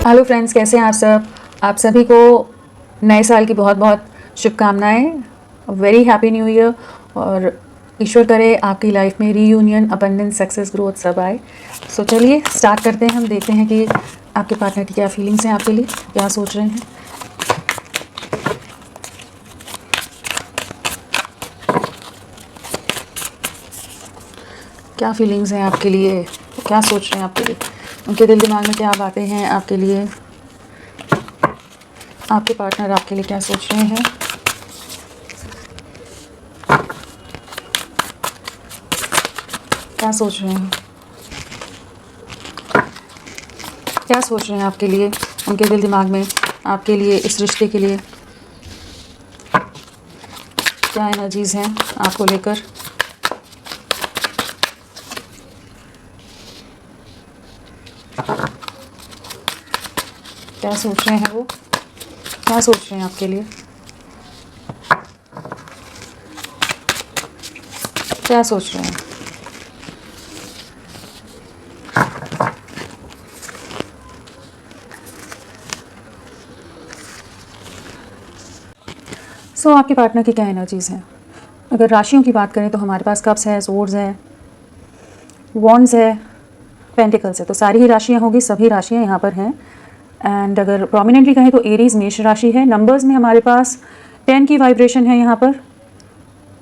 Hello friends, कैसे हैं आप सब। आप सभी को नए साल की बहुत बहुत शुभकामनाएं। Very happy new year. और ईश्वर करे आपकी लाइफ में रीयूनियन, अबंडेंस, सक्सेस, ग्रोथ सब आए। सो चलिए स्टार्ट करते हैं। हम देखते हैं कि आपके पार्टनर की क्या फीलिंग्स हैं आपके लिए, क्या सोच रहे हैं। क्या फीलिंग्स हैं आपके लिए, क्या सोच रहे हैं आपके लिए, उनके दिल दिमाग में क्या बातें हैं आपके लिए, आपके पार्टनर आपके लिए क्या सोच रहे हैं। क्या सोच रहे हैं, क्या सोच रहे हैं आपके लिए, उनके दिल दिमाग में आपके लिए, इस रिश्ते के लिए क्या एनर्जीज़ हैं आपको लेकर। क्या सोच रहे हैं वो, क्या सोच रहे हैं आपके लिए, क्या सोच रहे हैं। सो आपके पार्टनर की क्या एनर्जीज़ हैं। अगर राशियों की बात करें तो हमारे पास कप्स है, सोर्ड्स है, वॉन्ड्स है, पेंटिकल्स है। तो सारी ही राशियाँ होगी, सभी राशियाँ यहाँ पर हैं। एंड अगर प्रोमिनेंटली कहें तो एरीज मेष राशि है। नंबर्स में हमारे पास 10 की वाइब्रेशन है, यहाँ पर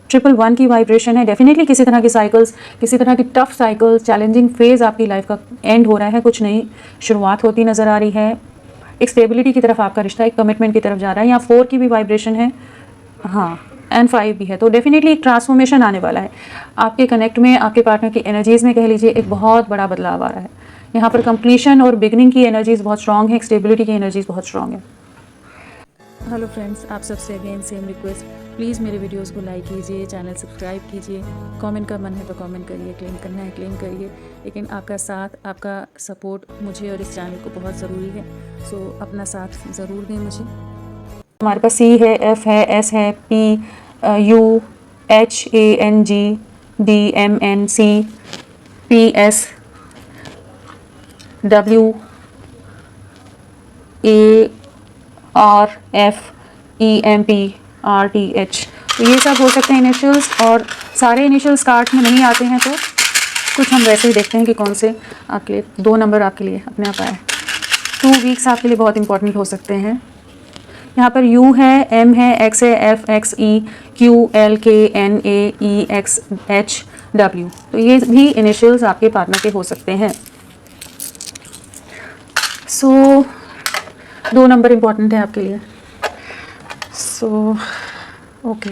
111 की वाइब्रेशन है। डेफिनेटली किसी तरह की साइकिल्स, किसी तरह की टफ साइकिल्स, चैलेंजिंग फेज़ आपकी लाइफ का एंड हो रहा है, कुछ नई शुरुआत होती नज़र आ रही है। एक स्टेबिलिटी की तरफ आपका रिश्ता, एक कमिटमेंट की तरफ जा रहा है। यहाँ 4 की भी वाइब्रेशन है, हाँ, एंड 5 भी है। तो डेफिनेटली एक ट्रांसफॉर्मेशन आने वाला है आपके कनेक्ट में, आपके पार्टनर की एनर्जीज़ में कह लीजिए एक बहुत बड़ा बदलाव आ रहा है। यहाँ पर कंप्लीशन और बिगनिंग की एनर्जीज़ बहुत स्ट्रांग है, स्टेबिलिटी की एनर्जीज़ बहुत स्ट्रांग है। हेलो फ्रेंड्स, आप सबसे अगेन सेम रिक्वेस्ट, प्लीज़ मेरे वीडियोस को लाइक कीजिए, चैनल सब्सक्राइब कीजिए, कमेंट का मन है तो कमेंट करिए, क्लेम करना है क्लेम करिए। लेकिन आपका साथ, आपका सपोर्ट मुझे और इस चैनल को बहुत ज़रूरी है। सो अपना साथ ज़रूर दें मुझे। हमारे पास C है, F है, S है, P, U, H, A, N, G, D, M, N, C, P, S, W, A, R, F, E, M, P, R, T, H। तो ये सब हो सकते हैं इनिशियल्स, और सारे इनिशियल्स कार्ड में नहीं आते हैं तो कुछ हम वैसे ही देखते हैं कि कौन से आपके लिए 2 नंबर आपके लिए अपने आप आए। 2 वीक्स आपके लिए बहुत इंपॉर्टेंट हो सकते हैं। यहाँ पर U है, M है, X है, F, X, E, Q, L, K, N, A, E, X, H, W। तो ये भी इनिशियल्स आपके पार्टनर के हो सकते हैं। सो 2 नंबर इम्पॉर्टेंट है आपके लिए। ओके।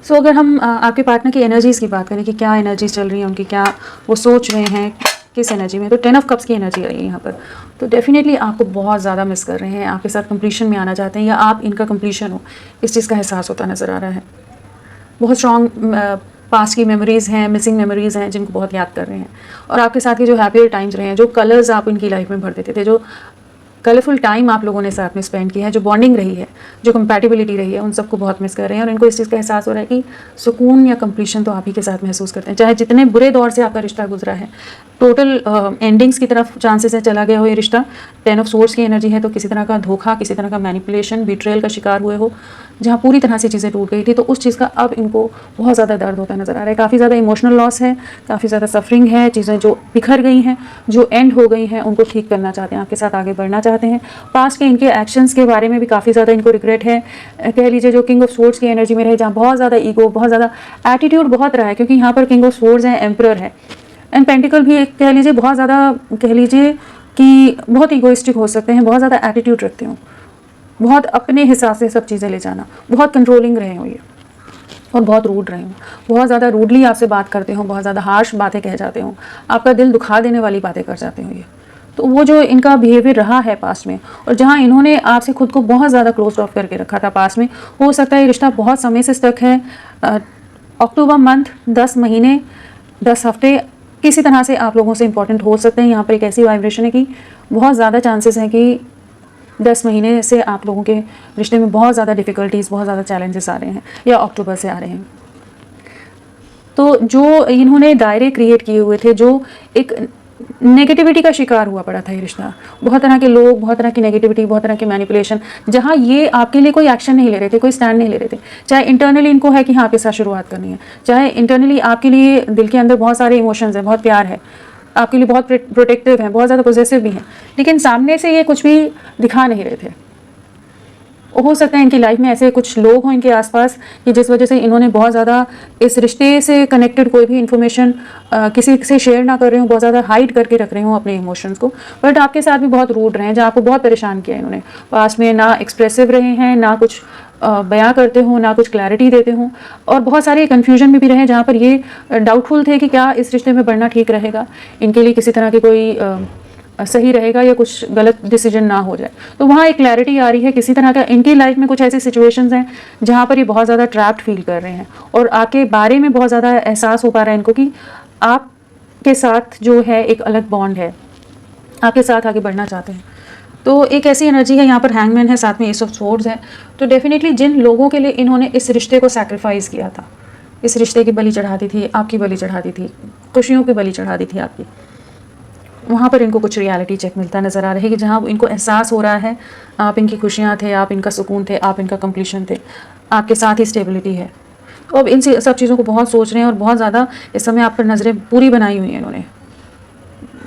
सो अगर हम आपके पार्टनर की एनर्जीज़ की बात करें कि क्या एनर्जीज चल रही हैं उनकी, क्या वो सोच रहे हैं, किस एनर्जी में, तो 10 ऑफ कप्स की एनर्जी आई है यहाँ पर। तो डेफिनेटली आपको बहुत ज़्यादा मिस कर रहे हैं, आपके साथ कंप्लीशन में आना चाहते हैं, या आप इनका कंप्लीशन हो, इस चीज़ का एहसास होता नज़र आ रहा है। बहुत स्ट्रॉन्ग पास्ट की मेमोरीज़ हैं, मिसिंग मेमोरीज़ हैं जिनको बहुत याद कर रहे हैं। और आपके साथ के जो हैप्पियर टाइम्स रहे हैं, जो कलर्स आप इनकी लाइफ में भर देते थे, जो कलरफुल टाइम आप लोगों ने साथ में स्पेंड किया है, जो बॉन्डिंग रही है, जो कंपैटिबिलिटी रही है, उन सबको बहुत मिस कर रहे हैं। और इनको इस चीज़ का एहसास हो रहा है कि सुकून या कंप्लीशन तो आप ही के साथ महसूस करते हैं। चाहे जितने बुरे दौर से आपका रिश्ता गुजरा है, टोटल एंडिंग्स की तरफ चांसेस है चला गया हो ये रिश्ता। 10 ऑफ सोर्ड्स की एनर्जी है, तो किसी तरह का धोखा, किसी तरह का मैनिपुलेशन, बिट्रेयल का शिकार हुए हो, जहाँ पूरी तरह से चीज़ें टूट गई थी। तो उस चीज़ का अब इनको बहुत ज़्यादा दर्द होता नज़र आ रहा है। काफ़ी ज़्यादा इमोशनल लॉस है, काफ़ी ज़्यादा सफरिंग है, चीज़ें जो बिखर गई हैं, जो एंड हो गई हैं, उनको ठीक करना चाहते हैं, आपके साथ आगे बढ़ना चाहते हैं। पास्ट के इनके एक्शंस के बारे में भी काफ़ी ज़्यादा इनको रिग्रेट है। कह लीजिए जो किंग ऑफ सोर्ड्स की एनर्जी में रहे, जहाँ बहुत ज़्यादा ईगो, बहुत ज़्यादा एटीट्यूड बहुत रहा है, क्योंकि यहाँ पर किंग ऑफ सोर्ड्स है, एम्परर है, एंड पेंटिकल भी एक कह लीजिए बहुत ज़्यादा, कह लीजिए कि बहुत ईगोइस्टिक हो सकते हैं, बहुत ज़्यादा एटीट्यूड रखते हो, बहुत अपने हिसाब से सब चीज़ें ले जाना, बहुत कंट्रोलिंग रहे हो ये, और बहुत रूड रहे हो, बहुत ज़्यादा रूडली आपसे बात करते हो, बहुत ज़्यादा हार्श बातें कह जाते हो, आपका दिल दुखा देने वाली बातें कर जाते हो ये। तो वो जो इनका बिहेवियर रहा है पास्ट में, और जहाँ इन्होंने आपसे खुद को बहुत ज़्यादा क्लोज ऑफ करके रखा था पास्ट में, हो सकता है ये रिश्ता बहुत समय से स्टक है। अक्टूबर मंथ 10 महीने 10 हफ्ते किसी तरह से आप लोगों से इंपॉर्टेंट हो सकते हैं। यहाँ पर एक ऐसी वाइब्रेशन है कि बहुत ज़्यादा चांसेस हैं कि 10 महीने से आप लोगों के रिश्ते में बहुत ज़्यादा डिफ़िकल्टीज़, बहुत ज़्यादा चैलेंजेस आ रहे हैं, या अक्टूबर से आ रहे हैं। तो जो इन्होंने दायरे क्रिएट किए हुए थे, जो एक नेगेटिविटी का शिकार हुआ पड़ा था ये रिश्ता। बहुत तरह के लोग, बहुत तरह की नेगेटिविटी, बहुत तरह की मैनिपुलेशन, जहाँ ये आपके लिए कोई एक्शन नहीं ले रहे थे, कोई स्टैंड नहीं ले रहे थे। चाहे इंटरनली इनको है कि हाँ आपके साथ शुरुआत करनी है, चाहे इंटरनली आपके लिए दिल के अंदर बहुत सारे इमोशंस हैं, बहुत प्यार है, आपके लिए बहुत प्रोटेक्टिव हैं, बहुत ज़्यादा पॉजिटिव भी हैं, लेकिन सामने से ये कुछ भी दिखा नहीं रहे थे। हो सकता है इनकी लाइफ में ऐसे कुछ लोग हों इनके आसपास कि जिस वजह से इन्होंने बहुत ज़्यादा इस रिश्ते से कनेक्टेड कोई भी इन्फॉर्मेशन किसी से शेयर ना कर रहे हों, बहुत ज़्यादा हाइड करके रख रहे हों अपने इमोशंस को, बट आपके साथ भी बहुत रूड रहे हैं, जहाँ आपको बहुत परेशान किया इन्होंने। पास में ना एक्सप्रेसिव रहे हैं, ना कुछ बयां करते हो, ना कुछ क्लैरिटी देते हो, और बहुत सारे कन्फ्यूजन में भी रहे जहाँ पर ये डाउटफुल थे कि क्या इस रिश्ते में बढ़ना ठीक रहेगा, इनके लिए किसी तरह की कोई सही रहेगा या कुछ गलत डिसीजन ना हो जाए। तो वहाँ एक क्लैरिटी आ रही है किसी तरह का। इनकी लाइफ में कुछ ऐसी सिचुएशंस हैं जहाँ पर ये बहुत ज़्यादा ट्रैप्ड फील कर रहे हैं, और आपके बारे में बहुत ज़्यादा एहसास हो पा रहा है इनको कि आपके साथ जो है एक अलग बॉन्ड है, आपके साथ आगे बढ़ना चाहते हैं। तो एक ऐसी एनर्जी है यहाँ पर, हैंगमैन है, साथ में एस ऑफ स्वॉर्ड्स है। तो डेफिनेटली जिन लोगों के लिए इन्होंने इस रिश्ते को सैक्रिफाइस किया था, इस रिश्ते की बलि चढ़ा दी थी, आपकी बलि चढ़ा दी थी, खुशियों की बलि चढ़ा दी थी आपकी, वहाँ पर इनको कुछ रियलिटी चेक मिलता नज़र आ रहा है कि जहाँ इनको एहसास हो रहा है आप इनकी खुशियाँ थे, आप इनका सुकून थे, आप इनका कंप्लीशन थे, आपके साथ ही स्टेबिलिटी है। तो अब इन सब चीज़ों को बहुत सोच रहे हैं, और बहुत ज़्यादा इस समय आप पर नज़रें पूरी बनाई हुई हैं इन्होंने,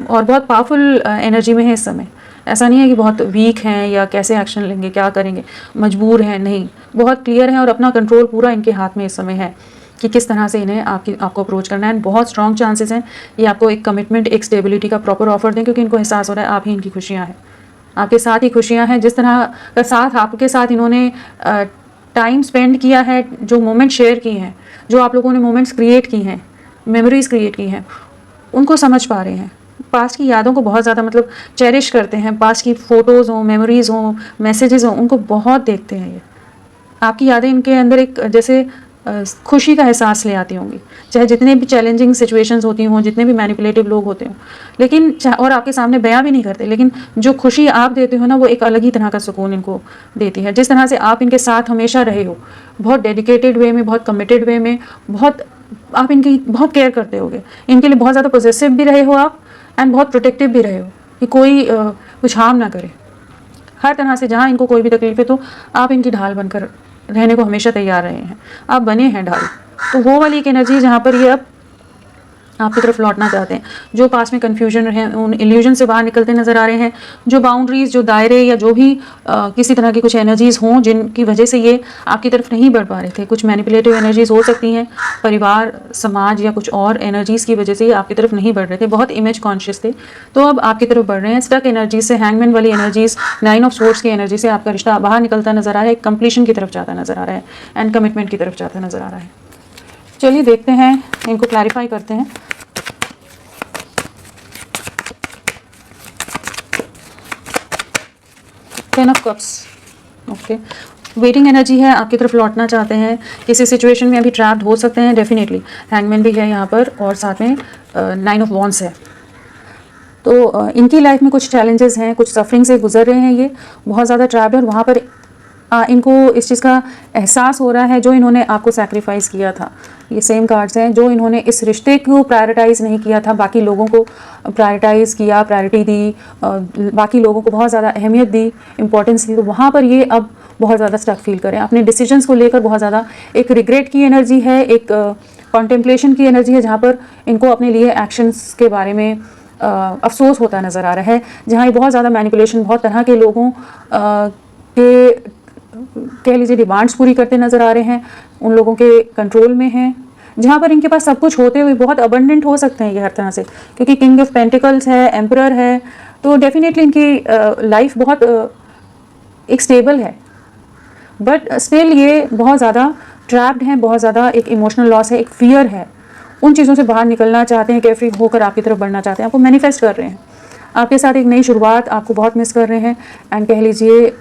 और बहुत पावरफुल एनर्जी में है इस समय। ऐसा नहीं है कि बहुत वीक हैं या कैसे एक्शन लेंगे, क्या करेंगे, मजबूर हैं, नहीं, बहुत क्लियर हैं, और अपना कंट्रोल पूरा इनके हाथ में इस समय है कि किस तरह से इन्हें आपको अप्रोच करना है। बहुत स्ट्रॉन्ग चांसेस हैं ये आपको एक कमिटमेंट, एक स्टेबिलिटी का प्रॉपर ऑफर दें, क्योंकि इनको एहसास हो रहा है आप ही इनकी खुशियाँ हैं, आपके साथ ही खुशियाँ हैं। जिस तरह का साथ आपके साथ इन्होंने टाइम स्पेंड किया है, जो मोमेंट शेयर किए हैं, जो आप लोगों ने मोमेंट्स क्रिएट की हैं, मेमोरीज क्रिएट की हैं, उनको समझ पा रहे हैं। पास्ट की यादों को बहुत ज़्यादा मतलब चेरिश करते हैं, पास्ट की फ़ोटोज़ हों, मेमोरीज़ हों, मैसेजेस हों, उनको बहुत देखते हैं ये। आपकी यादें इनके अंदर एक जैसे खुशी का एहसास ले आती होंगी, चाहे जितने भी चैलेंजिंग सिचुएशंस होती हों, जितने भी मैनिपुलेटिव लोग होते हों, लेकिन और आपके सामने बयां भी नहीं करते, लेकिन जो खुशी आप देते हो ना, वो एक अलग ही तरह का सुकून इनको देती है। जिस तरह से आप इनके साथ हमेशा रहे हो, बहुत डेडिकेटेड वे में, बहुत कमिटेड वे में, बहुत आप इनकी बहुत केयर करते होगे, इनके लिए बहुत ज़्यादा पॉजिटिव भी रहे हो आप, एंड बहुत प्रोटेक्टिव भी रहे हो कि कोई कुछ हार्म ना करे। हर तरह से जहाँ इनको कोई भी तकलीफ है तो आप इनकी ढाल बनकर रहने को हमेशा तैयार रहे हैं, आप बने हैं ढाल। तो वो वाली एक एनर्जी जहाँ पर ये अब आपकी तरफ लौटना चाहते हैं, जो पास में कन्फ्यूजन रहे उन इल्यूजन से बाहर निकलते नजर आ रहे हैं, जो बाउंड्रीज, जो दायरे या जो भी किसी तरह की कुछ एनर्जीज हों जिनकी वजह से ये आपकी तरफ नहीं बढ़ पा रहे थे। कुछ मैनिपुलेटिव एनर्जीज हो सकती हैं, परिवार, समाज या कुछ और एनर्जीज की वजह से ये आपकी तरफ नहीं बढ़ रहे थे, बहुत इमेज कॉन्शियस थे, तो अब आपकी तरफ बढ़ रहे हैं। स्टक एनर्जीज से, हैंगमैन वाली एनर्जीज, 9 ऑफ स्वॉर्ड्स की एनर्जी से आपका रिश्ता बाहर निकलता नजर आ रहा है, कंप्लीशन की तरफ जाता नजर आ रहा है, एंड कमिटमेंट की तरफ जाता नजर आ रहा है। चलिए देखते हैं, इनको क्लैरिफाई करते हैं। Ten of cups, okay, waiting energy है, आपकी तरफ लौटना चाहते हैं, किसी सिचुएशन में अभी ट्रैप्ड हो सकते हैं डेफिनेटली। हैंगमैन भी है यहाँ पर, और साथ में 9 ऑफ वॉन्ड्स है। तो इनकी लाइफ में कुछ चैलेंजेस हैं, कुछ सफरिंग से गुजर रहे हैं, ये बहुत ज़्यादा ट्रैप्ड है, और वहाँ पर इनको इस चीज़ का एहसास हो रहा है जो इन्होंने आपको सैक्रिफाइस किया था। ये सेम कार्ड्स हैं, जो इन्होंने इस रिश्ते को प्रायोरिटाइज़ नहीं किया था, बाकी लोगों को प्रायोरिटाइज़ किया, प्रायोरिटी दी, बाकी लोगों को बहुत ज़्यादा अहमियत दी, इंपॉर्टेंस दी, तो वहाँ पर ये अब बहुत ज़्यादा स्टक फील करें अपने डिसीजंस को लेकर। बहुत ज़्यादा एक रिग्रेट की एनर्जी है, एक कॉन्टेम्पलेशन की एनर्जी है, जहाँ पर इनको अपने लिए एक्शंस के बारे में अफसोस होता नज़र आ रहा है, जहाँ ये बहुत ज़्यादा मैनिपुलेशन, बहुत तरह के लोगों के कह लीजिए डिमांड्स पूरी करते नज़र आ रहे हैं, उन लोगों के कंट्रोल में हैं, जहाँ पर इनके पास सब कुछ होते हुए बहुत अबंडेंट हो सकते हैं ये हर तरह से, क्योंकि किंग ऑफ पेंटिकल्स है, एम्परर है, तो डेफिनेटली इनकी लाइफ बहुत एक स्टेबल है, बट स्टिल ये बहुत ज़्यादा ट्रैप्ड हैं, बहुत ज़्यादा एक इमोशनल लॉस है, एक फियर है, उन चीज़ों से बाहर निकलना चाहते हैं, केयरफ्री होकर आपकी तरफ बढ़ना चाहते हैं, आपको मैनिफेस्ट कर रहे हैं, आपके साथ एक नई शुरुआत, आपको बहुत मिस कर रहे हैं, एंड कह लीजिए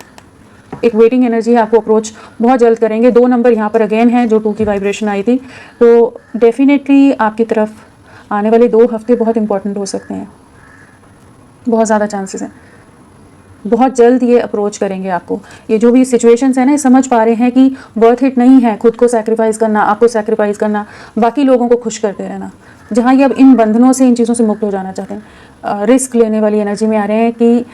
एक वेटिंग एनर्जी है, आपको अप्रोच बहुत जल्द करेंगे। 2 नंबर यहाँ पर अगेन है, जो 2 की वाइब्रेशन आई थी, तो डेफिनेटली आपकी तरफ आने वाले 2 हफ्ते बहुत इंपॉर्टेंट हो सकते हैं, बहुत ज़्यादा चांसेस हैं। बहुत जल्द ये अप्रोच करेंगे आपको। ये जो भी सिचुएशंस है ना, ये समझ पा रहे हैं कि वर्थ इट नहीं है खुद को सैक्रिफाइस करना, आपको सैक्रिफाइस करना, बाकी लोगों को खुश करते रहना। जहाँ ये अब इन बंधनों से, इन चीज़ों से मुक्त हो जाना चाहते हैं, रिस्क लेने वाली एनर्जी में आ रहे हैं कि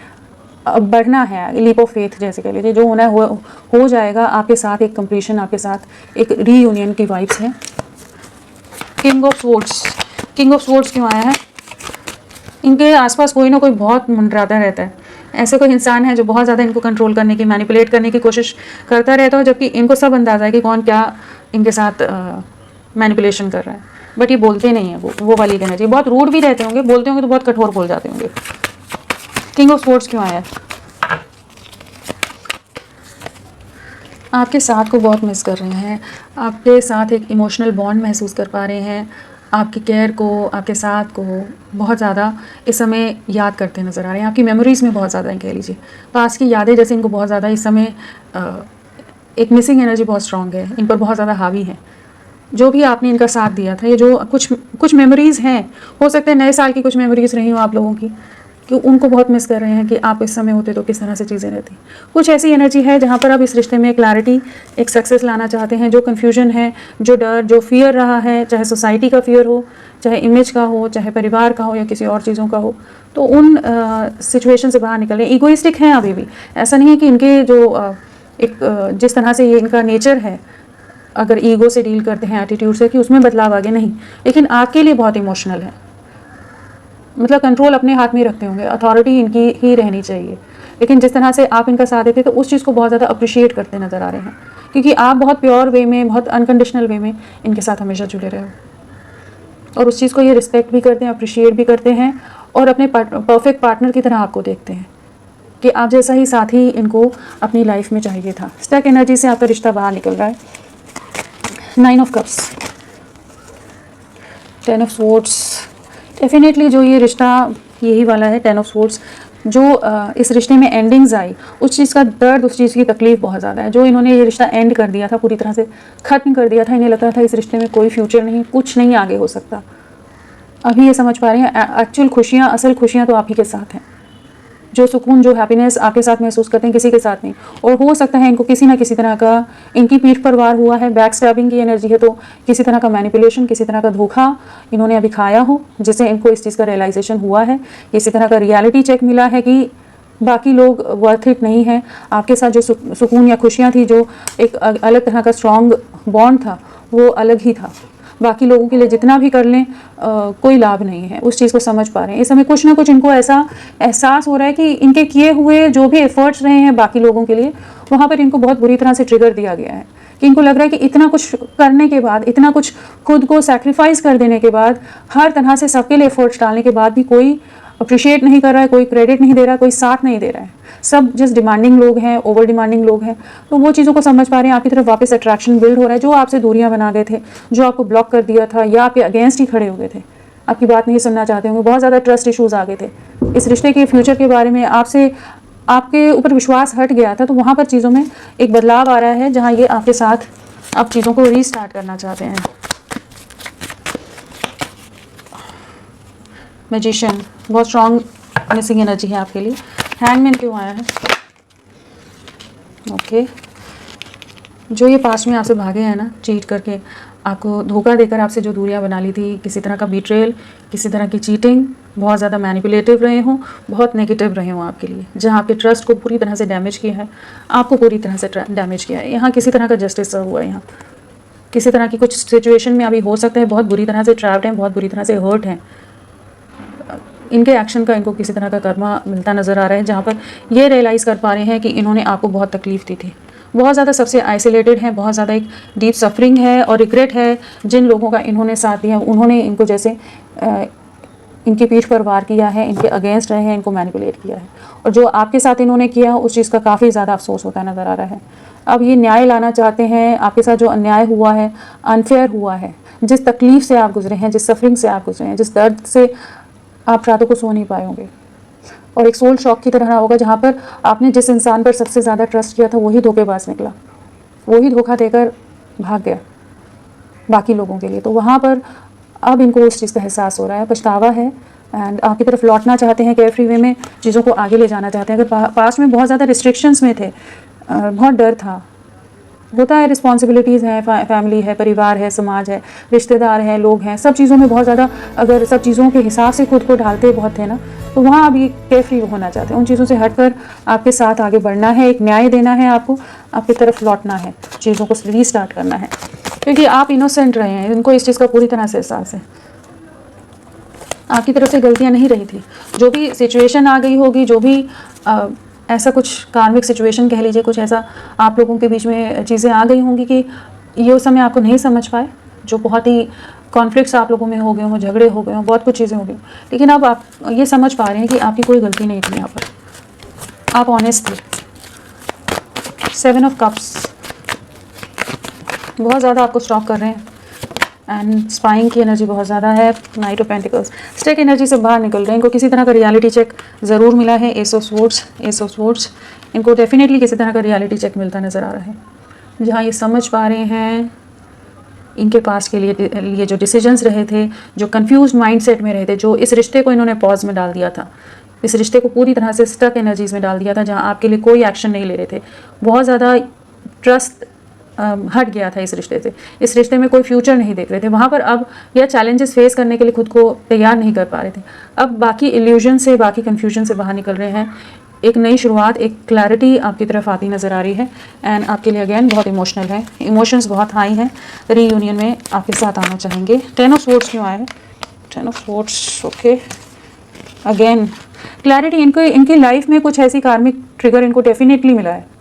अब बढ़ना है, लीप ऑफ फेथ जैसे कह लीजिए, जो होना है हो जाएगा। आपके साथ एक कंप्लीशन, आपके साथ एक रीयूनियन की वाइब्स है। King of swords, king of swords क्यों आया है? इनके आसपास कोई ना कोई बहुत मंडराता रहता है। ऐसे कोई इंसान है जो बहुत ज़्यादा इनको कंट्रोल करने की, मैनिपुलेट करने की कोशिश करता रहता है, जबकि इनको सब अंदाज़ा है कि कौन क्या इनके साथ मैनिपुलेशन कर रहा है, बट ये बोलते नहीं है। वो वाली एनर्जी, बहुत रूड भी रहते होंगे, बोलते होंगे तो बहुत कठोर बोल जाते होंगे। किंग ऑफ स्वॉर्ड्स क्यों आया? आपके साथ को बहुत मिस कर रहे हैं, आपके साथ एक इमोशनल बॉन्ड महसूस कर पा रहे हैं, आपकी केयर को, आपके साथ को बहुत ज़्यादा इस समय याद करते नज़र आ रहे हैं। आपकी मेमोरीज़ में बहुत ज़्यादा कह लीजिए, पास की यादें जैसे इनको बहुत ज़्यादा इस समय एक मिसिंग एनर्जी बहुत स्ट्रॉन्ग है, इन पर बहुत ज़्यादा हावी है। जो भी आपने इनका साथ दिया था, ये जो कुछ मेमोरीज़ हैं, हो सकता है नए साल की कुछ मेमोरीज़ रही हो आप लोगों की, कि उनको बहुत मिस कर रहे हैं कि आप इस समय होते तो किस तरह से चीज़ें रहती। कुछ ऐसी एनर्जी है जहाँ पर आप इस रिश्ते में क्लैरिटी, एक सक्सेस लाना चाहते हैं। जो कन्फ्यूजन है, जो डर, जो फियर रहा है, चाहे सोसाइटी का फियर हो, चाहे इमेज का हो, चाहे परिवार का हो, या किसी और चीज़ों का हो, तो उन सिचुएशन से बाहर निकल रहे हैं। ईगोइस्टिक हैं अभी भी, ऐसा नहीं है कि इनके जो जिस तरह से ये इनका नेचर है, अगर ईगो से डील करते हैं, एटीट्यूड से, कि उसमें बदलाव आगे नहीं, लेकिन आपके लिए बहुत इमोशनल है। मतलब कंट्रोल अपने हाथ में रखते होंगे, अथॉरिटी इनकी ही रहनी चाहिए, लेकिन जिस तरह से आप इनका साथ देते तो उस चीज़ को बहुत ज़्यादा अप्रिशिएट करते नज़र आ रहे हैं, क्योंकि आप बहुत प्योर वे में, बहुत अनकंडीशनल वे में इनके साथ हमेशा जुड़े रहे हो, और उस चीज़ को ये रिस्पेक्ट भी करते हैं, अप्रिशिएट भी करते हैं, और अपने परफेक्ट पार्टनर की तरह आपको देखते हैं कि आप जैसा ही साथी इनको अपनी लाइफ में चाहिए था। स्टक एनर्जी से आपका रिश्ता बाहर निकल रहा है। 9 of cups, 10 of swords, definitely जो ये रिश्ता यही वाला है। 10 ऑफ स्वॉर्ड्स, जो इस रिश्ते में एंडिंग्स आई, उस चीज़ का दर्द, उस चीज़ की तकलीफ बहुत ज़्यादा है। जो इन्होंने ये रिश्ता एंड कर दिया था, पूरी तरह से ख़त्म कर दिया था, इन्हें लगता था इस रिश्ते में कोई फ्यूचर नहीं, कुछ नहीं आगे हो सकता। अभी ये समझ पा रहे हैं एक्चुअल खुशियाँ, असल खुशियाँ तो आप ही के साथ हैं। जो सुकून, जो हैप्पीनेस आपके साथ महसूस करते हैं, किसी के साथ नहीं। और हो सकता है इनको किसी ना किसी तरह का इनकी पीठ पर वार हुआ है, बैक स्टैबिंग की एनर्जी है, तो किसी तरह का मैनिपुलेशन, किसी तरह का धोखा इन्होंने अभी खाया हो, जिससे इनको इस चीज़ का रियलाइजेशन हुआ है। किसी तरह का रियलिटी चेक मिला है कि बाकी लोग वर्थ इट नहीं है। आपके साथ जो सुकून या खुशियाँ थी, जो एक अलग तरह का स्ट्रॉन्ग बॉन्ड था, वो अलग ही था। बाकी लोगों के लिए जितना भी कर लें कोई लाभ नहीं है, उस चीज़ को समझ पा रहे हैं। इस समय कुछ ना कुछ इनको ऐसा एहसास हो रहा है कि इनके किए हुए जो भी एफर्ट्स रहे हैं बाकी लोगों के लिए, वहाँ पर इनको बहुत बुरी तरह से ट्रिगर दिया गया है, कि इनको लग रहा है कि इतना कुछ करने के बाद, इतना कुछ खुद को सैक्रिफाइस कर देने के बाद, हर तरह से सबके लिए एफर्ट्स डालने के बाद भी कोई अप्रिशिएट नहीं कर रहा है, कोई क्रेडिट नहीं दे रहा है, कोई साथ नहीं दे रहा है। सब जस्ट डिमांडिंग लोग हैं, ओवर डिमांडिंग लोग हैं। तो वो चीज़ों को समझ पा रहे हैं, आपकी तरफ वापस अट्रैक्शन बिल्ड हो रहा है। जो आपसे दूरियां बना गए थे, जो आपको ब्लॉक कर दिया था, या आपके अगेंस्ट ही खड़े हो गए थे, आपकी बात नहीं सुनना चाहते होंगे, बहुत ज़्यादा ट्रस्ट इशूज़ आ गए थे, इस रिश्ते के फ्यूचर के बारे में आपसे, आपके ऊपर विश्वास हट गया था, तो वहाँ पर चीज़ों में एक बदलाव आ रहा है, जहाँ ये आपके साथ आप चीज़ों को रीस्टार्ट करना चाहते हैं। मैजिशियन, बहुत स्ट्रॉन्ग मिसिंग एनर्जी है आपके लिए। हैंगमैन क्यों आया है? ओके, जो ये पास्ट में आपसे भागे हैं ना, चीट करके, आपको धोखा देकर आपसे जो दूरियां बना ली थी, किसी तरह का बीट्रेल, किसी तरह की चीटिंग, बहुत ज़्यादा मैनिपुलेटिव रहे हों, बहुत नेगेटिव रहे हों आपके लिए, जहाँ आपके ट्रस्ट को पूरी तरह से डैमेज किया है, आपको पूरी तरह से डैमेज किया है। यहाँ किसी तरह का जस्टिस सर्व हुआ है। यहाँ किसी तरह की कुछ सिचुएशन में अभी हो सकता है बहुत बुरी तरह से ट्रैप्ड हैं, बहुत बुरी तरह से हर्ट हैं। इनके एक्शन का इनको किसी तरह का कर्मा मिलता नज़र आ रहा है, जहाँ पर ये रियलाइज़ कर पा रहे हैं कि इन्होंने आपको बहुत तकलीफ़ दी थी, बहुत ज़्यादा सबसे आइसोलेटेड हैं, बहुत ज़्यादा एक डीप सफरिंग है और रिग्रेट है। जिन लोगों का इन्होंने साथ दिया, उन्होंने इनको जैसे इनकी पीठ पर वार किया है, इनके अगेंस्ट रहे हैं, इनको मैनिपुलेट किया है, और जो आपके साथ इन्होंने किया उस चीज़ का काफ़ी ज़्यादा अफसोस होता नज़र आ रहा है। अब ये न्याय लाना चाहते हैं, आपके साथ जो अन्याय हुआ है, अनफेयर हुआ है, जिस तकलीफ़ से आप गुजरे हैं, जिस सफरिंग से आप गुजरे हैं, जिस दर्द से आप रातों को सो नहीं पाए होंगे, और एक सोल शॉक की तरह होगा, जहाँ पर आपने जिस इंसान पर सबसे ज़्यादा ट्रस्ट किया था वही धोखेबाज निकला, वही धोखा देकर भाग गया बाकी लोगों के लिए। तो वहाँ पर अब इनको उस चीज़ का एहसास हो रहा है, पछतावा है, एंड आपकी तरफ लौटना चाहते हैं, केयर फ्री वे में चीज़ों को आगे ले जाना चाहते हैं। अगर पास्ट में बहुत ज़्यादा रिस्ट्रिक्शंस में थे, बहुत डर था, होता है, रिस्पॉन्सिबिलिटीज़ हैं, फैमिली है, परिवार है, समाज है, रिश्तेदार हैं, लोग हैं, सब चीज़ों में बहुत ज़्यादा अगर सब चीज़ों के हिसाब से खुद को ढालते बहुत थे ना, तो वहाँ आप ये केयर फ्री होना चाहते हैं। उन चीज़ों से हटकर आपके साथ आगे बढ़ना है, एक न्याय देना है आपको, आपकी तरफ लौटना है, चीज़ों को रीस्टार्ट करना है, क्योंकि आप इनोसेंट रहे हैं, उनको इस चीज़ का पूरी तरह से एहसास है। आपकी तरफ से गलतियाँ नहीं रही थी, जो भी सिचुएशन आ गई होगी, जो भी ऐसा कुछ कार्मिक सिचुएशन कह लीजिए, कुछ ऐसा आप लोगों के बीच में चीज़ें आ गई होंगी कि ये उस समय आपको नहीं समझ पाए, जो बहुत ही कॉन्फ्लिक्ट्स आप लोगों में हो गए हों, झगड़े हो गए हों, बहुत कुछ चीज़ें हो गई, लेकिन अब आप ये समझ पा रहे हैं कि आपकी कोई गलती नहीं थी, यहाँ पर आप ऑनेस्ट थे। 7 ऑफ कप्स बहुत ज़्यादा आपको स्टॉप कर रहे हैं, एंड स्पाइंग की एनर्जी बहुत ज़्यादा है। नाइट ऑफ पेंटिकल्स स्टेक एनर्जी से बाहर निकल रहे हैं, इनको किसी तरह का रियलिटी चेक ज़रूर मिला है। एस ऑफ स्वॉर्ड्स इनको डेफिनेटली किसी तरह का रियलिटी चेक मिलता नज़र आ रहा है, जहाँ ये समझ पा रहे हैं इनके पास के लिए जो डिसीजंस रहे थे, जो कंफ्यूज माइंडसेट में रहे थे, जो इस रिश्ते को इन्होंने पॉज में डाल दिया था, इस रिश्ते को पूरी तरह से स्टक एनर्जीज में डाल दिया था, जहाँ आपके लिए कोई एक्शन नहीं ले रहे थे, बहुत ज़्यादा ट्रस्ट हट गया था इस रिश्ते से, इस रिश्ते में कोई फ्यूचर नहीं देख रहे थे, वहाँ पर अब यह चैलेंजेस फेस करने के लिए खुद को तैयार नहीं कर पा रहे थे। अब बाकी इल्यूजन से, बाकी कन्फ्यूजन से बाहर निकल रहे हैं, एक नई शुरुआत, एक क्लैरिटी आपकी तरफ आती नज़र आ रही है, एंड आपके लिए अगेन बहुत इमोशनल है, इमोशंस बहुत हाई हैं, रीयूनियन में आपके साथ आना चाहेंगे। 10 ऑफ स्वॉर्ड्स क्यों आए? 10 of swords, okay, again clarity. इनकी लाइफ में कुछ ऐसी कार्मिक ट्रिगर इनको डेफिनेटली मिला है,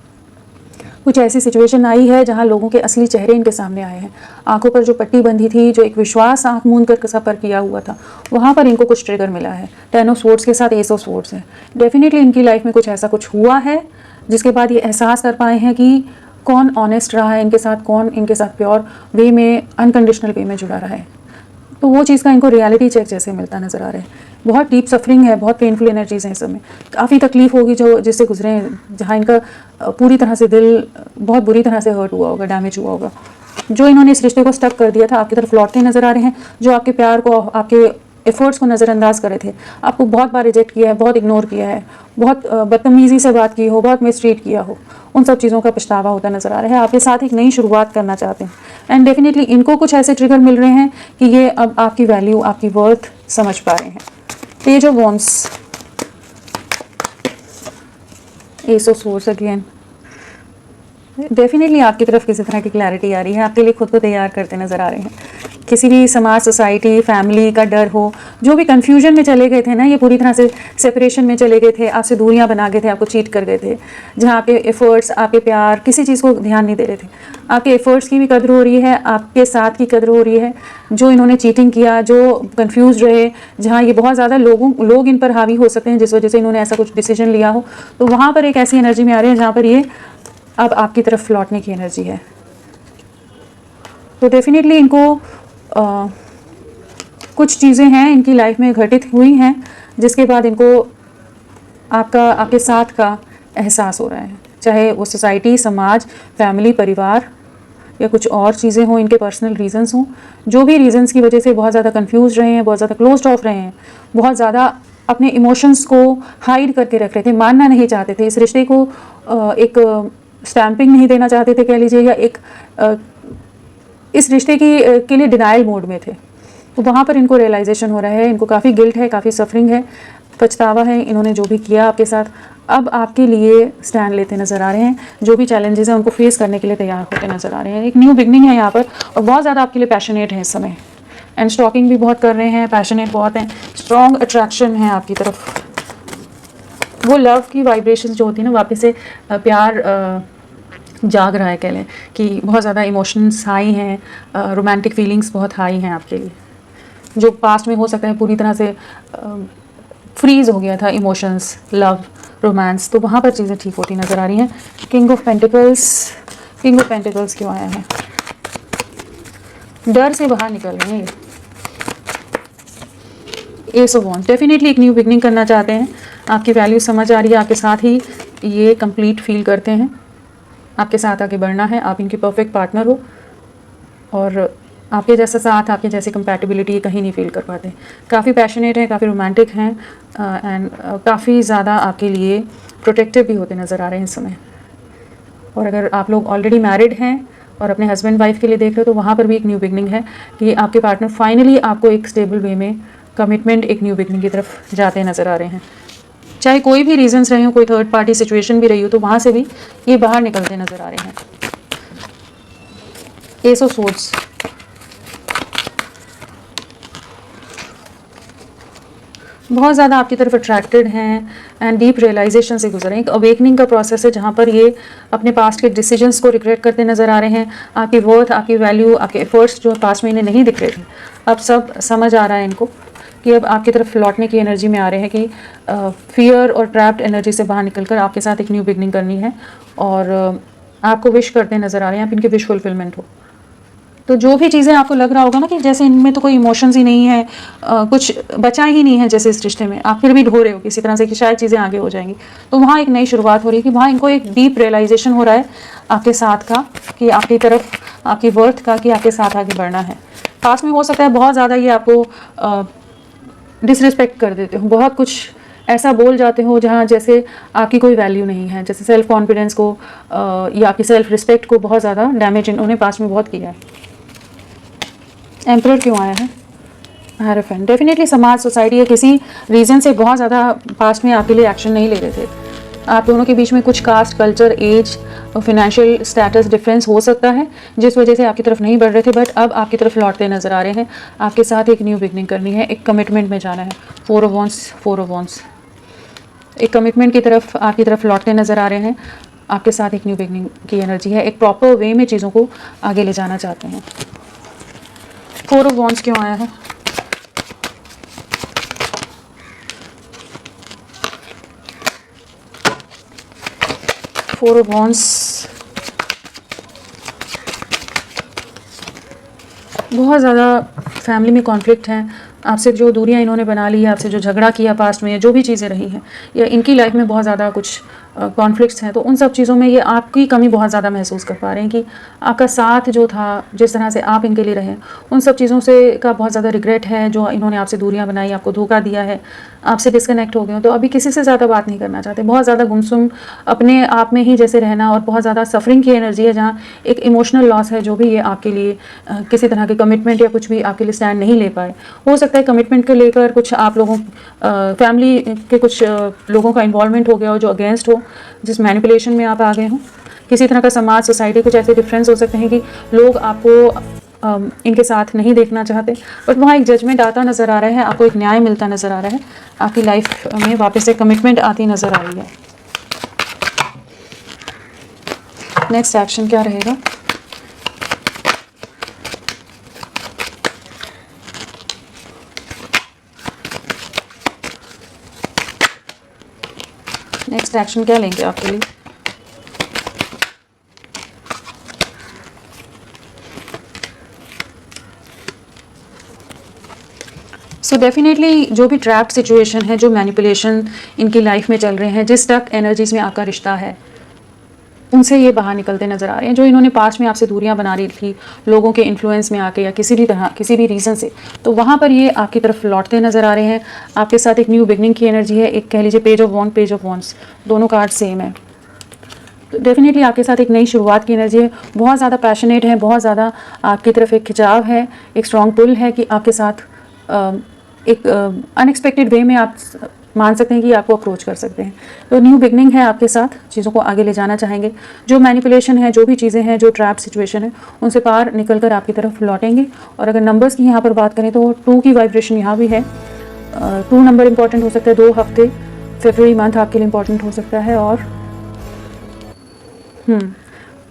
कुछ ऐसी सिचुएशन आई है जहां लोगों के असली चेहरे इनके सामने आए हैं, आंखों पर जो पट्टी बंधी थी, जो एक विश्वास आंख मूंद कर सफ़र किया हुआ था, वहां पर इनको कुछ ट्रिगर मिला है। 10 ऑफ स्वॉर्ड्स के साथ एस ऑफ स्वॉर्ड्स है, डेफिनेटली इनकी लाइफ में कुछ ऐसा कुछ हुआ है जिसके बाद ये एहसास कर पाए हैं कि कौन ऑनेस्ट रहा है इनके साथ, कौन इनके साथ प्योर वे में, अनकंडीशनल वे में जुड़ा रहा है, तो वो चीज़ का इनको रियलिटी चेक जैसे मिलता नज़र आ रहा है। बहुत डीप सफरिंग है, बहुत पेनफुल एनर्जीज हैं इस समय, काफ़ी तकलीफ होगी जो जिससे गुजरे हैं, जहाँ इनका पूरी तरह से दिल बहुत बुरी तरह से हर्ट हुआ होगा, डैमेज हुआ होगा, जो इन्होंने इस रिश्ते को स्टक कर दिया था, आपकी तरफ लौटते नज़र आ रहे हैं, जो आपके प्यार को, आपके एफर्ट्स को नज़रअंदाज करे थे, आपको बहुत बार रिजेक्ट किया है, बहुत इग्नोर किया है, बहुत बदतमीज़ी से बात की हो, बहुत मिसट्रीट किया हो, उन सब चीज़ों का पछतावा होता नज़र आ रहा है। आपके साथ एक नई शुरुआत करना चाहते हैं, एंड डेफिनेटली इनको कुछ ऐसे ट्रिगर मिल रहे हैं कि ये अब आपकी वैल्यू, आपकी वर्थ समझ पा रहे हैं। Page of wands, S of swords again, definitely आपकी तरफ किसी तरह की क्लैरिटी आ रही है, आपके लिए खुद को तैयार करते नज़र आ रहे हैं। किसी भी समाज, सोसाइटी, फैमिली का डर हो, जो भी कन्फ्यूजन में चले गए थे ना, ये पूरी तरह से सेपरेशन में चले गए थे, आपसे दूरियां बना गए थे, आपको चीट कर गए थे, जहाँ आपके एफर्ट्स, आपके प्यार, किसी चीज़ को ध्यान नहीं दे रहे थे, आपके एफर्ट्स की भी कदर हो रही है, आपके साथ की कदर हो रही है। जो इन्होंने चीटिंग किया, जो कन्फ्यूज रहे, जहाँ ये बहुत ज़्यादा लोग इन पर हावी हो सकते हैं जिस वजह से इन्होंने ऐसा कुछ डिसीजन लिया हो, तो वहाँ पर एक ऐसी एनर्जी में आ रहे हैं जहाँ पर ये अब आपकी तरफ लौटने की एनर्जी है। तो डेफिनेटली इनको कुछ चीज़ें हैं इनकी लाइफ में घटित हुई हैं जिसके बाद इनको आपके साथ का एहसास हो रहा है, चाहे वो सोसाइटी, समाज, फैमिली, परिवार या कुछ और चीज़ें हों, इनके पर्सनल रीजंस हों, जो भी रीजंस की वजह से बहुत ज़्यादा कंफ्यूज रहे हैं, बहुत ज़्यादा क्लोज्ड ऑफ रहे हैं, बहुत ज़्यादा अपने इमोशंस को हाइड करके रख रहे थे, मानना नहीं चाहते थे, इस रिश्ते को एक स्टैंपिंग नहीं देना चाहते थे कह लीजिए, या एक इस रिश्ते के लिए डिनाइल मोड में थे, तो वहाँ पर इनको रियलाइजेशन हो रहा है, इनको काफ़ी गिल्ट है, काफ़ी सफरिंग है, पछतावा है, इन्होंने जो भी किया आपके साथ, अब आपके लिए स्टैंड लेते नज़र आ रहे हैं, जो भी चैलेंजेस हैं उनको फेस करने के लिए तैयार होते नज़र आ रहे हैं। एक न्यू बिगनिंग है यहाँ पर, और बहुत ज़्यादा आपके लिए पैशनेट है इस समय, एंड स्टॉकिंग भी बहुत कर रहे हैं, पैशनेट बहुत हैं, स्ट्रॉन्ग अट्रैक्शन है आपकी तरफ, वो लव की वाइब्रेशन जो होती है ना, वापस से प्यार जाग रहा है, कह लें कि बहुत ज़्यादा इमोशंस हाई हैं, रोमांटिक फीलिंग्स बहुत हाई हैं आपके लिए, जो पास्ट में हो सकता है पूरी तरह से फ्रीज हो गया था इमोशंस, लव, रोमांस, तो वहाँ पर चीज़ें ठीक होती नज़र आ रही हैं। किंग ऑफ पेंटिकल्स क्यों आया है? डर से बाहर निकल रहे हैं। एस ऑफ वॉन्ड्स, डेफिनेटली एक न्यू बिगनिंग करना चाहते हैं, आपकी वैल्यू समझ आ रही है, आपके साथ ही ये कंप्लीट फील करते हैं, आपके साथ आगे बढ़ना है, आप इनकी परफेक्ट पार्टनर हो, और आपके जैसा साथ, आपके जैसी कंपैटिबिलिटी कहीं नहीं फील कर पाते। काफ़ी पैशनेट हैं, काफ़ी रोमांटिक हैं एंड काफ़ी ज़्यादा आपके लिए प्रोटेक्टिव भी होते नज़र आ रहे हैं इस समय। और अगर आप लोग ऑलरेडी मैरिड हैं और अपने हस्बैंड वाइफ के लिए देख रहे हो तो वहाँ पर भी एक न्यू बिगनिंग है कि आपके पार्टनर फाइनली आपको एक स्टेबल वे में कमिटमेंट, एक न्यू बिगनिंग की तरफ जाते नज़र आ रहे हैं। चाहे कोई भी रीजंस रहे हो, कोई थर्ड पार्टी सिचुएशन भी रही हो, तो वहाँ से भी ये बाहर निकलते नज़र आ रहे हैं। एस ऑफ सोर्ड्स, बहुत ज़्यादा आपकी तरफ अट्रैक्टेड हैं एंड डीप रियलाइजेशन से गुजर रहे हैं। एक अवेकनिंग का प्रोसेस है जहाँ पर ये अपने पास्ट के डिसीजंस को रिग्रेट करते नज़र आ रहे हैं। आपकी वर्थ, आपकी वैल्यू, आपके एफर्ट्स जो पास्ट में इन्हें नहीं दिख रहे थे, अब सब समझ आ रहा है इनको कि अब आपकी तरफ लौटने की एनर्जी में आ रहे हैं कि फियर और ट्रैप्ड एनर्जी से बाहर निकलकर आपके साथ एक न्यू बिगनिंग करनी है और आपको विश करते नज़र आ रहे हैं आप इनकी विश फुलफिलमेंट हो। तो जो भी चीज़ें आपको लग रहा होगा ना कि जैसे इनमें तो कोई इमोशंस ही नहीं है, कुछ बचा ही नहीं है जैसे इस रिश्ते में, आप फिर भी ढो रहे हो किसी तरह से कि शायद चीज़ें आगे हो जाएंगी, तो वहाँ एक नई शुरुआत हो रही है कि वहाँ इनको एक डीप रियलाइजेशन हो रहा है आपके साथ का कि आपकी तरफ, आपकी वर्थ का, कि आपके साथ आगे बढ़ना है। पास में हो सकता है बहुत ज़्यादा ये आपको डिसरिस्पेक्ट कर देते हो, बहुत कुछ ऐसा बोल जाते हो जहाँ जैसे आपकी कोई वैल्यू नहीं है, जैसे सेल्फ कॉन्फिडेंस को या आपकी सेल्फ रिस्पेक्ट को बहुत ज़्यादा डैमेज इन्होंने पास में बहुत किया है। एम्परर क्यों आया है? हायरोफेंट, डेफिनेटली समाज, सोसाइटी या किसी रीज़न से बहुत ज़्यादा पास्ट में आपके लिए एक्शन नहीं ले रहे थे। आप दोनों के बीच में कुछ कास्ट, कल्चर, एज और फाइनेंशियल स्टेटस डिफरेंस हो सकता है जिस वजह से आपकी तरफ नहीं बढ़ रहे थे, बट अब आपकी तरफ लौटते नज़र आ रहे हैं। आपके साथ एक न्यू बिगनिंग करनी है, एक कमिटमेंट में जाना है। 4 ऑफ वांड्स, एक कमिटमेंट की तरफ आपकी तरफ लौटते नज़र आ रहे हैं। आपके साथ एक न्यू बिगनिंग की एनर्जी है, एक प्रॉपर वे में चीज़ों को आगे ले जाना चाहते हैं। 4 ऑफ वांड्स क्यों आया है? फोर ऑफ वांड्स, बहुत ज़्यादा फैमिली में कॉन्फ्लिक्ट हैं, आपसे जो दूरियां इन्होंने बना ली है, आपसे जो झगड़ा किया पास्ट में, जो भी चीज़ें रही हैं या इनकी लाइफ में बहुत ज़्यादा कुछ कॉन्फ्लिक्ट्स हैं, तो उन सब चीज़ों में ये आपकी कमी बहुत ज़्यादा महसूस कर पा रहे हैं कि आपका साथ जो था, जिस तरह से आप इनके लिए रहे, उन सब चीज़ों से का बहुत ज़्यादा रिग्रेट है। जो इन्होंने आपसे दूरियां बनाई, आपको धोखा दिया है, आपसे डिस्कनेक्ट हो गए हो, तो अभी किसी से ज़्यादा बात नहीं करना चाहते, बहुत ज़्यादा गुमसुम अपने आप में ही जैसे रहना, और बहुत ज़्यादा सफरिंग की एनर्जी है जहाँ एक इमोशनल लॉस है जो भी ये आपके लिए किसी तरह के कमिटमेंट या कुछ भी आपके लिए स्टैंड नहीं ले पाए। हो सकता है कमिटमेंट को लेकर कुछ आप लोगों फैमिली के कुछ लोगों का इन्वॉल्वमेंट हो गया हो जो अगेंस्ट हो, जिस मैनिपुलेशन में आप आ गए हो। किसी तरह का समाज, सोसाइटी, कुछ ऐसे डिफरेंस हो सकते हैं कि लोग आपको इनके साथ नहीं देखना चाहते, बट वहाँ एक जजमेंट आता नज़र आ रहा है, आपको एक न्याय मिलता नज़र आ रहा है, आपकी लाइफ में वापस से कमिटमेंट आती नज़र आ रही है। नेक्स्ट एक्शन क्या रहेगा? नेक्स्ट एक्शन क्या लेंगे आपके लिए? सो डेफिनेटली जो भी ट्रैप्ड सिचुएशन है, जो मैनिपुलेशन इनकी लाइफ में चल रहे हैं, जिस तक एनर्जीज में आपका रिश्ता है, उनसे ये बाहर निकलते नज़र आ रहे हैं। जो इन्होंने पास्ट में आपसे दूरियां बना रही थी लोगों के इन्फ्लुएंस में आके या किसी भी तरह, किसी भी रीज़न से, तो वहाँ पर ये आपकी तरफ लौटते नज़र आ रहे हैं। आपके साथ एक न्यू बिगनिंग की एनर्जी है। एक कह लीजिए page of wand, page of wands, दोनों कार्ड सेम है। तो डेफिनेटली आपके साथ एक नई शुरुआत की एनर्जी है। बहुत ज़्यादा पैशनेट है, बहुत ज़्यादा आपकी तरफ एक खिंचाव है, एक स्ट्रॉन्ग पुल है कि आपके साथ एक अनएक्सपेक्टेड वे में आप मान सकते हैं कि आपको अप्रोच कर सकते हैं। तो न्यू बिगनिंग है, आपके साथ चीज़ों को आगे ले जाना चाहेंगे। जो मैनिपुलेशन है, जो भी चीज़ें हैं, जो ट्रैप सिचुएशन है, उनसे पार निकल कर आपकी तरफ लौटेंगे। और अगर नंबर्स की यहाँ पर बात करें तो 2 की वाइब्रेशन यहाँ भी है। 2 नंबर इंपॉर्टेंट हो सकता है, 2 हफ्ते, फरवरी मंथ आपके लिए इंपॉर्टेंट हो सकता है, और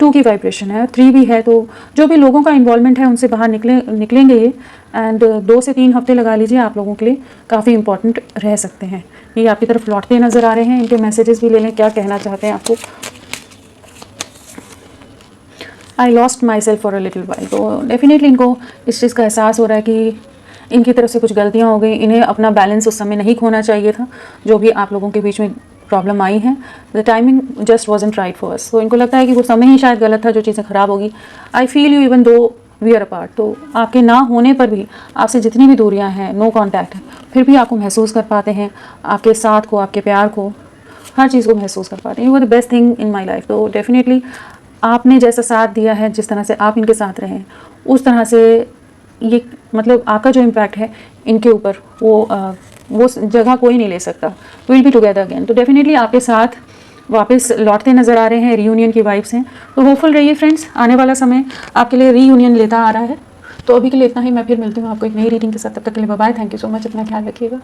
2 की वाइब्रेशन है, 3 भी है। तो जो भी लोगों का इन्वॉल्वमेंट है उनसे बाहर निकलेंगे ये, एंड 2 से 3 हफ्ते लगा लीजिए, आप लोगों के लिए काफ़ी इंपॉर्टेंट रह सकते हैं। ये आपकी तरफ लौटते नज़र आ रहे हैं। इनके मैसेजेस भी ले लें, क्या कहना चाहते हैं आपको। I lost my self for a little while, तो डेफिनेटली इनको इस चीज़ का एहसास हो रहा है कि इनकी तरफ से कुछ गलतियाँ हो गई, इन्हें अपना बैलेंस उस समय नहीं खोना चाहिए था। जो भी आप लोगों के बीच में प्रॉब्लम आई है, the timing just wasn't right for us. तो इनको लगता है कि वो समय ही शायद गलत था, जो चीज़ें ख़राब होगी। I feel you even though we are apart. तो आपके ना होने पर भी आपसे जितनी भी दूरियां हैं, नो कांटेक्ट है, फिर भी आपको महसूस कर पाते हैं, आपके साथ को, आपके प्यार को, हर चीज़ को महसूस कर पाते हैं। You are the best thing in my life. तो डेफिनेटली आपने जैसा साथ दिया है, जिस तरह से आप इनके साथ रहें, उस तरह से ये मतलब आपका जो इम्पैक्ट है इनके ऊपर, वो जगह कोई नहीं ले सकता। Will be together again. तो डेफिनेटली आपके साथ वापस लौटते नज़र आ रहे हैं, रीयूनियन की वाइब्स हैं। तो होपफुल रहिए फ्रेंड्स, आने वाला समय आपके लिए रीयूनियन लेता आ रहा है। तो अभी के लिए इतना ही, मैं फिर मिलती हूँ आपको एक नई रीडिंग के साथ। तब तक के लिए bye bye, thank you so much, अपना ख्याल रखिएगा।